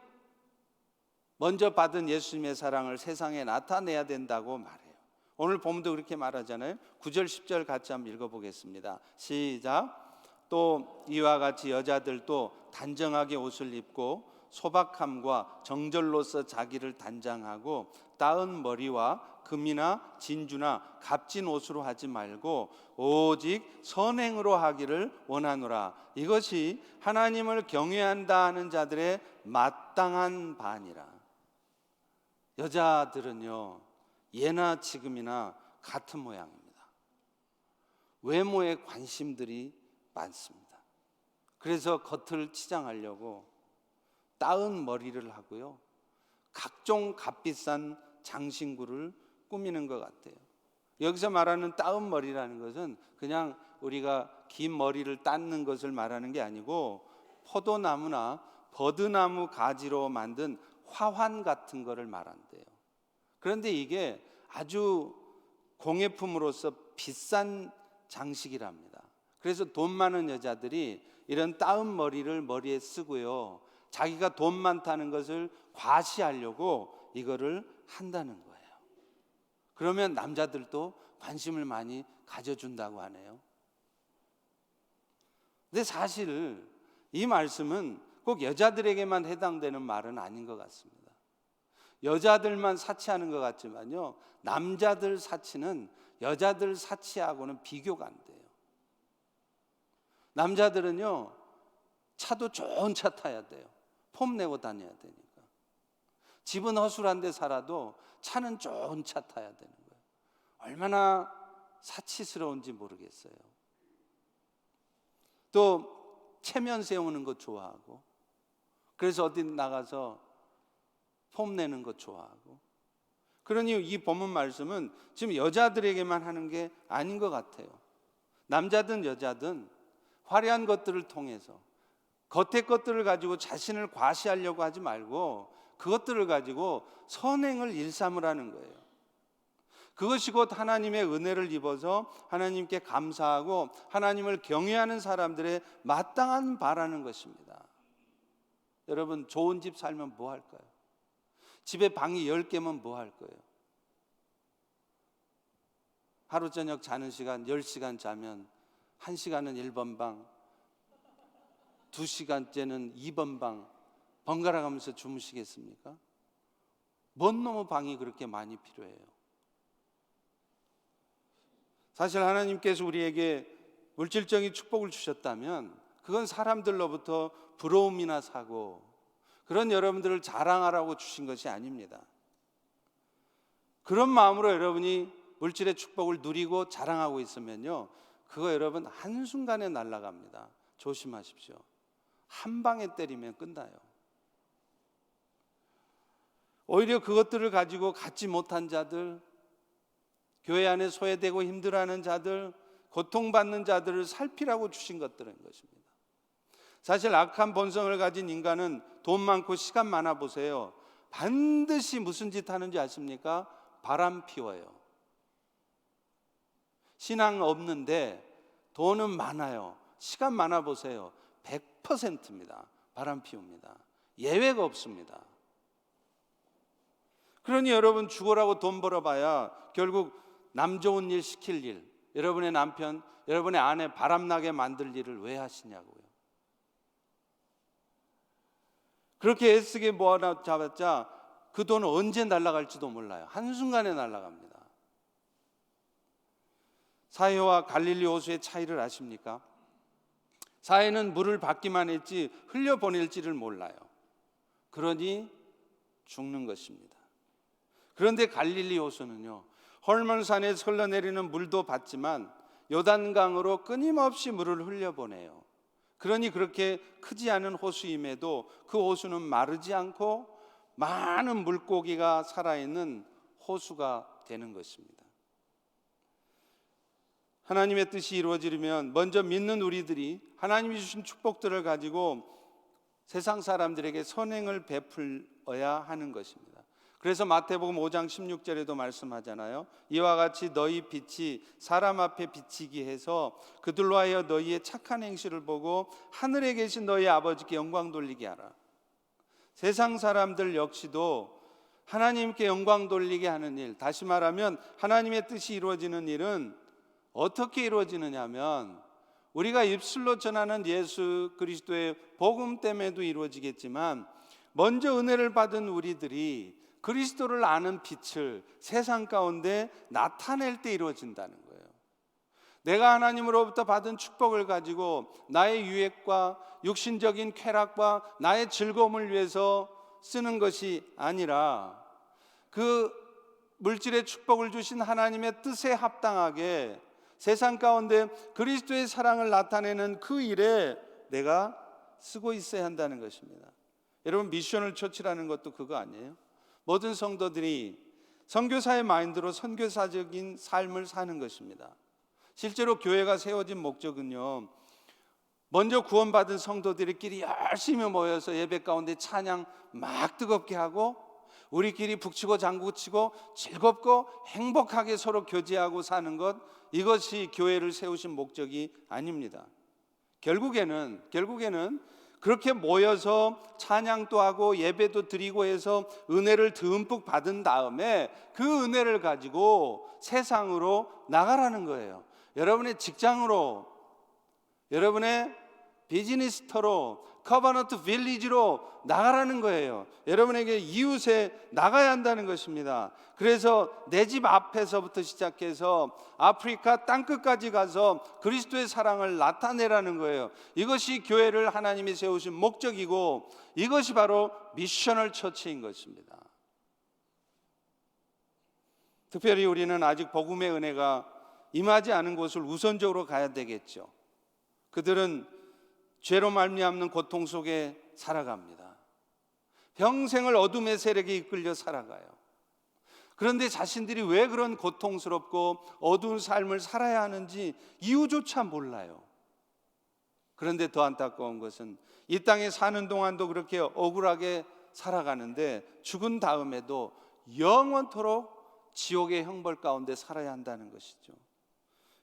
먼저 받은 예수님의 사랑을 세상에 나타내야 된다고 말해요. 오늘 본문도 그렇게 말하잖아요. 9절 10절 같이 한번 읽어보겠습니다. 시작. 또 이와 같이 여자들도 단정하게 옷을 입고 소박함과 정절로서 자기를 단장하고 따은 머리와 금이나 진주나 값진 옷으로 하지 말고 오직 선행으로 하기를 원하노라. 이것이 하나님을 경외한다 하는 자들의 마땅한 바니라. 여자들은요, 예나 지금이나 같은 모양입니다. 외모에 관심들이 많습니다. 그래서 겉을 치장하려고 따은 머리를 하고요, 각종 값비싼 장신구를 꾸미는 것 같아요. 여기서 말하는 따은 머리라는 것은 그냥 우리가 긴 머리를 닦는 것을 말하는 게 아니고 포도나무나 버드나무 가지로 만든 화환 같은 거를 말한대요. 그런데 이게 아주 공예품으로서 비싼 장식이랍니다. 그래서 돈 많은 여자들이 이런 따은 머리를 머리에 쓰고요, 자기가 돈 많다는 것을 과시하려고 이거를 한다는 거예요. 그러면 남자들도 관심을 많이 가져준다고 하네요. 근데 사실 이 말씀은 꼭 여자들에게만 해당되는 말은 아닌 것 같습니다. 여자들만 사치하는 것 같지만요, 남자들 사치는 여자들 사치하고는 비교가 안 돼요. 남자들은요, 차도 좋은 차 타야 돼요. 폼 내고 다녀야 되니까. 집은 허술한 데 살아도 차는 좋은 차 타야 되는 거예요. 얼마나 사치스러운지 모르겠어요. 또 체면 세우는 거 좋아하고, 그래서 어디 나가서 폼 내는 거 좋아하고. 그러니 이 본문 말씀은 지금 여자들에게만 하는 게 아닌 것 같아요. 남자든 여자든 화려한 것들을 통해서 겉의 것들을 가지고 자신을 과시하려고 하지 말고 그것들을 가지고 선행을 일삼으라는 거예요. 그것이 곧 하나님의 은혜를 입어서 하나님께 감사하고 하나님을 경외하는 사람들의 마땅한 바라는 것입니다. 여러분, 좋은 집 살면 뭐 할까요? 집에 방이 10개면 뭐 할 거예요? 하루 저녁 자는 시간 10시간 자면 1시간은 1번 방, 2시간째는 2번 방 번갈아 가면서 주무시겠습니까? 뭔 놈의 방이 그렇게 많이 필요해요? 사실 하나님께서 우리에게 물질적인 축복을 주셨다면 그건 사람들로부터 부러움이나 사고 그런 여러분들을 자랑하라고 주신 것이 아닙니다. 그런 마음으로 여러분이 물질의 축복을 누리고 자랑하고 있으면요, 그거 여러분 한순간에 날아갑니다. 조심하십시오. 한 방에 때리면 끝나요. 오히려 그것들을 가지고 갖지 못한 자들, 교회 안에 소외되고 힘들어하는 자들, 고통받는 자들을 살피라고 주신 것들인 것입니다. 사실 악한 본성을 가진 인간은 돈 많고 시간 많아 보세요. 반드시 무슨 짓 하는지 아십니까? 바람 피워요. 신앙 없는데 돈은 많아요. 시간 많아 보세요. 100%입니다. 바람 피웁니다. 예외가 없습니다. 그러니 여러분, 죽으라고 돈 벌어봐야 결국 남 좋은 일 시킬 일, 여러분의 남편, 여러분의 아내 바람나게 만들 일을 왜 하시냐고요. 그렇게 애쓰게 모아잡았자 그 돈은 언제 날아갈지도 몰라요. 한순간에 날아갑니다. 사해와 갈릴리 호수의 차이를 아십니까? 사해는 물을 받기만 했지 흘려보낼지를 몰라요. 그러니 죽는 것입니다. 그런데 갈릴리 호수는요, 헐몬산에서 흘러내리는 물도 받지만 요단강으로 끊임없이 물을 흘려보내요. 그러니 그렇게 크지 않은 호수임에도 그 호수는 마르지 않고 많은 물고기가 살아있는 호수가 되는 것입니다. 하나님의 뜻이 이루어지려면 먼저 믿는 우리들이 하나님이 주신 축복들을 가지고 세상 사람들에게 선행을 베풀어야 하는 것입니다. 그래서 마태복음 5장 16절에도 말씀하잖아요. 이와 같이 너희 빛이 사람 앞에 비치게 해서 그들로 하여 너희의 착한 행실을 보고 하늘에 계신 너희 아버지께 영광 돌리게 하라. 세상 사람들 역시도 하나님께 영광 돌리게 하는 일, 다시 말하면 하나님의 뜻이 이루어지는 일은 어떻게 이루어지느냐 하면 우리가 입술로 전하는 예수 그리스도의 복음 때문에도 이루어지겠지만 먼저 은혜를 받은 우리들이 그리스도를 아는 빛을 세상 가운데 나타낼 때 이루어진다는 거예요. 내가 하나님으로부터 받은 축복을 가지고 나의 유익과 육신적인 쾌락과 나의 즐거움을 위해서 쓰는 것이 아니라 그 물질의 축복을 주신 하나님의 뜻에 합당하게 세상 가운데 그리스도의 사랑을 나타내는 그 일에 내가 쓰고 있어야 한다는 것입니다. 여러분, 미셔널 처치라는 것도 그거 아니에요? 모든 성도들이 선교사의 마인드로 선교사적인 삶을 사는 것입니다. 실제로 교회가 세워진 목적은요, 먼저 구원받은 성도들끼리 열심히 모여서 예배 가운데 찬양 막 뜨겁게 하고 우리끼리 북치고 장구치고 즐겁고 행복하게 서로 교제하고 사는 것, 이것이 교회를 세우신 목적이 아닙니다. 결국에는 그렇게 모여서 찬양도 하고 예배도 드리고 해서 은혜를 듬뿍 받은 다음에 그 은혜를 가지고 세상으로 나가라는 거예요. 여러분의 직장으로, 여러분의 비즈니스터로, 커버넌트 빌리지로 나가라는 거예요. 여러분에게 이웃에 나가야 한다는 것입니다. 그래서 내 집 앞에서부터 시작해서 아프리카 땅끝까지 가서 그리스도의 사랑을 나타내라는 거예요. 이것이 교회를 하나님이 세우신 목적이고 이것이 바로 미셔널 처치인 것입니다. 특별히 우리는 아직 복음의 은혜가 임하지 않은 곳을 우선적으로 가야 되겠죠. 그들은 죄로 말미암는 고통 속에 살아갑니다. 평생을 어둠의 세력에 이끌려 살아가요. 그런데 자신들이 왜 그런 고통스럽고 어두운 삶을 살아야 하는지 이유조차 몰라요. 그런데 더 안타까운 것은 이 땅에 사는 동안도 그렇게 억울하게 살아가는데 죽은 다음에도 영원토록 지옥의 형벌 가운데 살아야 한다는 것이죠.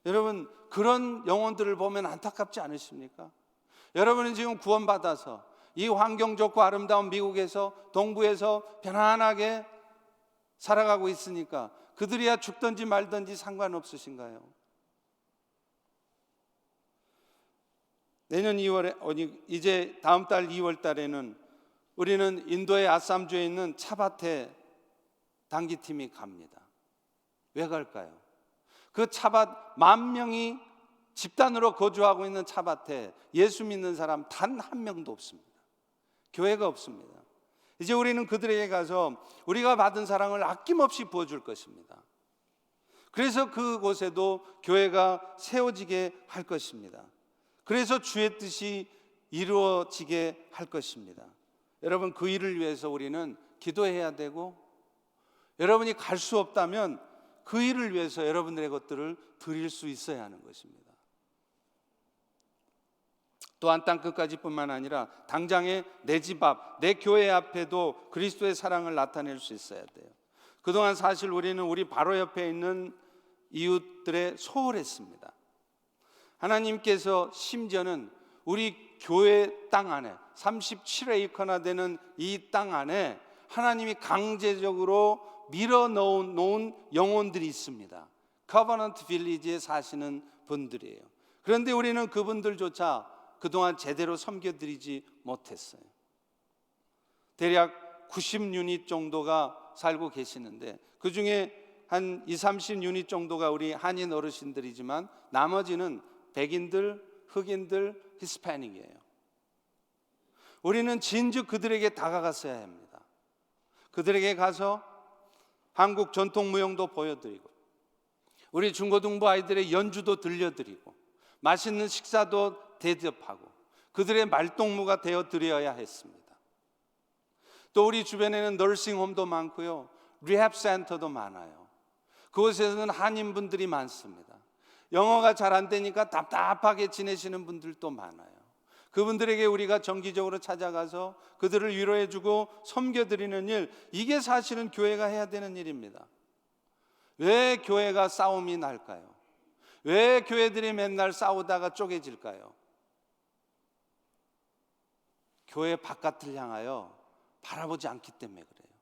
여러분, 그런 영혼들을 보면 안타깝지 않으십니까? 여러분은 지금 구원받아서 이 환경 좋고 아름다운 미국에서 동부에서 편안하게 살아가고 있으니까 그들이야 죽든지 말든지 상관없으신가요? 내년 2월에 이제 다음 달 2월 달에는 우리는 인도의 아삼주에 있는 차밭에 단기팀이 갑니다. 왜 갈까요? 그 차밭 10,000명이 집단으로 거주하고 있는 차밭에 예수 믿는 사람 단 한 명도 없습니다. 교회가 없습니다. 이제 우리는 그들에게 가서 우리가 받은 사랑을 아낌없이 부어줄 것입니다. 그래서 그곳에도 교회가 세워지게 할 것입니다. 그래서 주의 뜻이 이루어지게 할 것입니다. 여러분, 그 일을 위해서 우리는 기도해야 되고, 여러분이 갈 수 없다면 그 일을 위해서 여러분들의 것들을 드릴 수 있어야 하는 것입니다. 또한 땅끝까지 뿐만 아니라 당장에 내 집 앞, 내 교회 앞에도 그리스도의 사랑을 나타낼 수 있어야 돼요. 그동안 사실 우리는 우리 바로 옆에 있는 이웃들에 소홀했습니다. 하나님께서 심지어는 우리 교회 땅 안에 37에이커나 되는 이 땅 안에 하나님이 강제적으로 밀어놓은 영혼들이 있습니다. 커버넌트 빌리지에 사시는 분들이에요. 그런데 우리는 그분들조차 그동안 제대로 섬겨드리지 못했어요. 대략 90유닛 정도가 살고 계시는데 그 중에 한 30유닛 정도가 우리 한인 어르신들이지만 나머지는 백인들, 흑인들, 히스패닉이에요. 우리는 진즉 그들에게 다가갔어야 합니다. 그들에게 가서 한국 전통 무용도 보여드리고 우리 중고등부 아이들의 연주도 들려드리고 맛있는 식사도 대접하고 그들의 말동무가 되어드려야 했습니다. 또 우리 주변에는 너싱홈도 많고요, 리헵 센터도 많아요. 그곳에서는 한인분들이 많습니다. 영어가 잘 안 되니까 답답하게 지내시는 분들도 많아요. 그분들에게 우리가 정기적으로 찾아가서 그들을 위로해주고 섬겨드리는 일, 이게 사실은 교회가 해야 되는 일입니다. 왜 교회가 싸움이 날까요? 왜 교회들이 맨날 싸우다가 쪼개질까요? 교회 바깥을 향하여 바라보지 않기 때문에 그래요.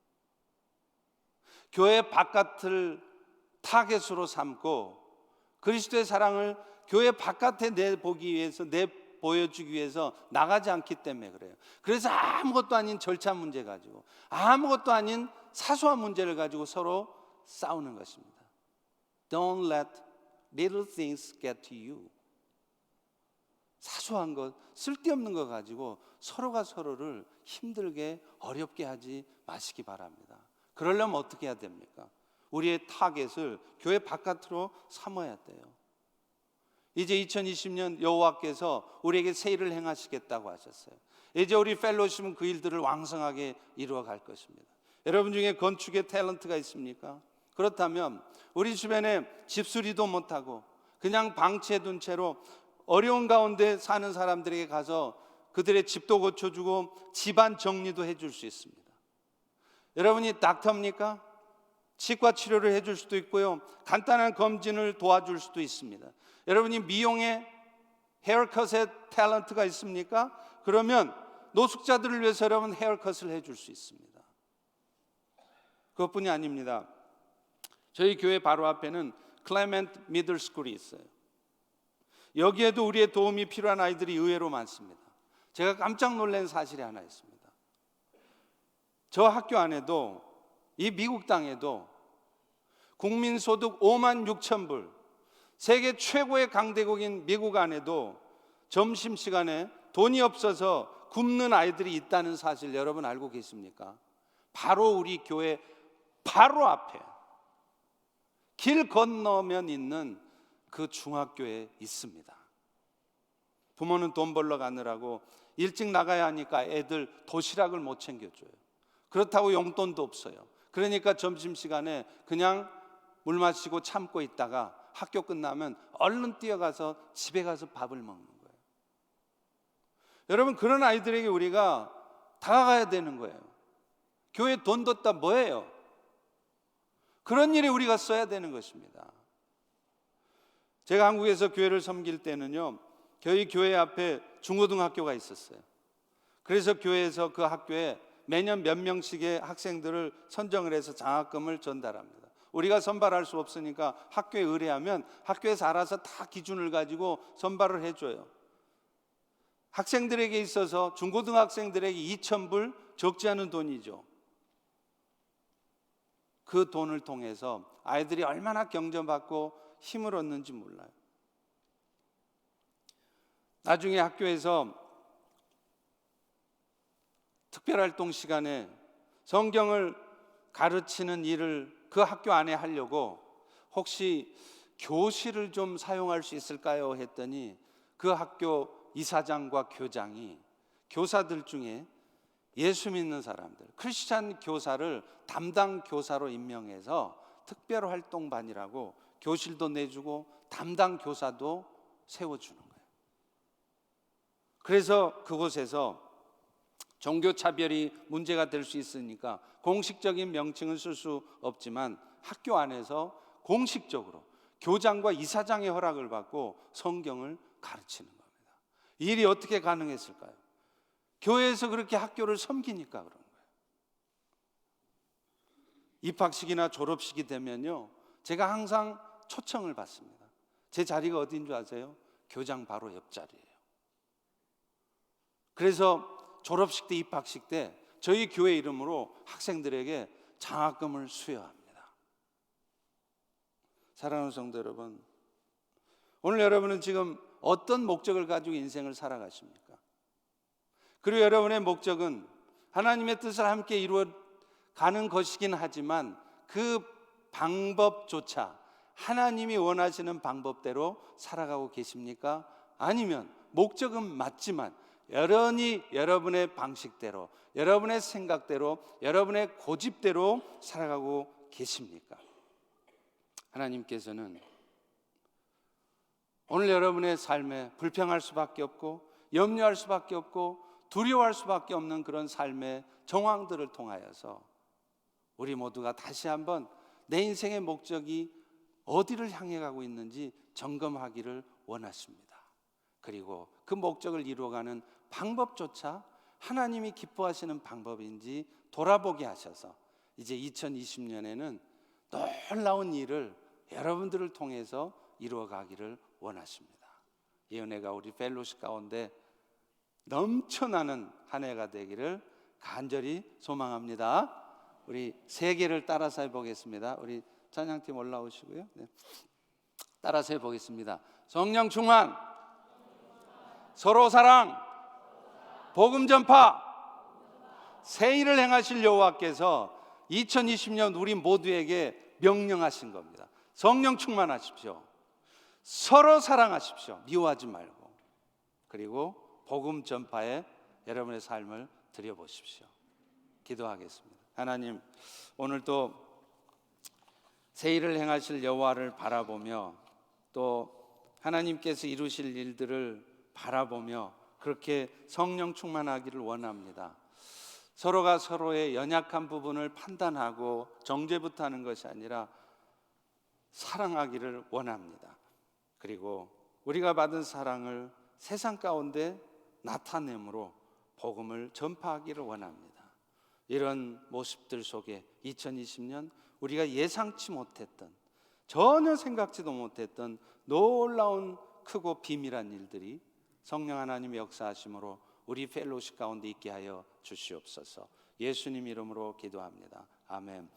교회 바깥을 타겟으로 삼고 그리스도의 사랑을 교회 바깥에 내보기 위해서, 보여주기 위해서 나가지 않기 때문에 그래요. 그래서 아무것도 아닌 절차 문제 가지고, 아무것도 아닌 사소한 문제를 가지고 서로 싸우는 것입니다. Don't let little things get to you. 사소한 것, 쓸데없는 것 가지고 서로가 서로를 힘들게, 어렵게 하지 마시기 바랍니다. 그러려면 어떻게 해야 됩니까? 우리의 타겟을 교회 바깥으로 삼아야 돼요. 이제 2020년 여호와께서 우리에게 새 일을 행하시겠다고 하셨어요. 이제 우리 펠로십은 그 일들을 왕성하게 이루어 갈 것입니다. 여러분 중에 건축에 탤런트가 있습니까? 그렇다면 우리 주변에 집수리도 못하고 그냥 방치해둔 채로 어려운 가운데 사는 사람들에게 가서 그들의 집도 고쳐주고 집안 정리도 해줄 수 있습니다. 여러분이 닥터입니까? 치과 치료를 해줄 수도 있고요, 간단한 검진을 도와줄 수도 있습니다. 여러분이 미용에, 헤어컷에 탤런트가 있습니까? 그러면 노숙자들을 위해서 여러분 헤어컷을 해줄 수 있습니다. 그것뿐이 아닙니다. 저희 교회 바로 앞에는 클레멘트 미들스쿨이 있어요. 여기에도 우리의 도움이 필요한 아이들이 의외로 많습니다. 제가 깜짝 놀란 사실이 하나 있습니다. 저 학교 안에도, 이 미국 땅에도 국민소득 5만 6천 불, 세계 최고의 강대국인 미국 안에도 점심시간에 돈이 없어서 굶는 아이들이 있다는 사실 여러분 알고 계십니까? 바로 우리 교회 바로 앞에 길 건너면 있는 그 중학교에 있습니다. 부모는 돈 벌러 가느라고 일찍 나가야 하니까 애들 도시락을 못 챙겨줘요. 그렇다고 용돈도 없어요. 그러니까 점심시간에 그냥 물 마시고 참고 있다가 학교 끝나면 얼른 뛰어가서 집에 가서 밥을 먹는 거예요. 여러분, 그런 아이들에게 우리가 다가가야 되는 거예요. 교회 돈 뒀다 뭐예요? 그런 일에 우리가 써야 되는 것입니다. 제가 한국에서 교회를 섬길 때는요, 저희 교회 앞에 중고등학교가 있었어요. 그래서 교회에서 그 학교에 매년 몇 명씩의 학생들을 선정을 해서 장학금을 전달합니다. 우리가 선발할 수 없으니까 학교에 의뢰하면 학교에서 알아서 다 기준을 가지고 선발을 해줘요. 학생들에게 있어서, 중고등학생들에게 2,000불, 적지 않은 돈이죠. 그 돈을 통해서 아이들이 얼마나 경전받고 힘을 얻는지 몰라요. 나중에 학교에서 특별활동 시간에 성경을 가르치는 일을 그 학교 안에 하려고 혹시 교실을 좀 사용할 수 있을까요? 했더니 그 학교 이사장과 교장이 교사들 중에 예수 믿는 사람들, 크리스찬 교사를 담당 교사로 임명해서 특별활동반이라고 교실도 내주고 담당 교사도 세워주는 거예요. 그래서 그곳에서 종교차별이 문제가 될 수 있으니까 공식적인 명칭은 쓸 수 없지만 학교 안에서 공식적으로 교장과 이사장의 허락을 받고 성경을 가르치는 겁니다. 이 일이 어떻게 가능했을까요? 교회에서 그렇게 학교를 섬기니까 그런 거예요. 입학식이나 졸업식이 되면요, 제가 항상 초청을 받습니다. 제 자리가 어디인 줄 아세요? 교장 바로 옆자리예요. 그래서 졸업식 때, 입학식 때 저희 교회 이름으로 학생들에게 장학금을 수여합니다. 사랑하는 성도 여러분, 오늘 여러분은 지금 어떤 목적을 가지고 인생을 살아가십니까? 그리고 여러분의 목적은 하나님의 뜻을 함께 이루어가는 것이긴 하지만 그 방법조차 하나님이 원하시는 방법대로 살아가고 계십니까? 아니면 목적은 맞지만 여러분의 방식대로, 여러분의 생각대로, 여러분의 고집대로 살아가고 계십니까? 하나님께서는 오늘 여러분의 삶에 불평할 수밖에 없고 염려할 수밖에 없고 두려워할 수밖에 없는 그런 삶의 정황들을 통하여서 우리 모두가 다시 한번 내 인생의 목적이 어디를 향해 가고 있는지 점검하기를 원하십니다. 그리고 그 목적을 이루어가는 방법조차 하나님이 기뻐하시는 방법인지 돌아보게 하셔서 이제 2020년에는 놀라운 일을 여러분들을 통해서 이루어가기를 원하십니다. 이 은혜가 우리 펠로십 가운데 넘쳐나는 한 해가 되기를 간절히 소망합니다. 우리 세 개를 따라서 해보겠습니다. 우리 찬양팀 올라오시고요. 네. 따라서 해보겠습니다. 성령 충만, 서로 사랑, 복음 전파. 새 일을 행하실 여호와께서 2020년 우리 모두에게 명령하신 겁니다. 성령 충만하십시오. 서로 사랑하십시오. 미워하지 말고. 그리고 복음 전파에 여러분의 삶을 드려보십시오. 기도하겠습니다. 하나님, 오늘도 새 일을 행하실 여호와를 바라보며 또 하나님께서 이루실 일들을 바라보며 그렇게 성령 충만하기를 원합니다. 서로가 서로의 연약한 부분을 판단하고 정죄부터 하는 것이 아니라 사랑하기를 원합니다. 그리고 우리가 받은 사랑을 세상 가운데 나타내므로 복음을 전파하기를 원합니다. 이런 모습들 속에 2020년 우리가 예상치 못했던, 전혀 생각지도 못했던 놀라운 크고 비밀한 일들이 성령 하나님의 역사하심으로 우리 펠로십 가운데 있게 하여 주시옵소서. 예수님 이름으로 기도합니다. 아멘.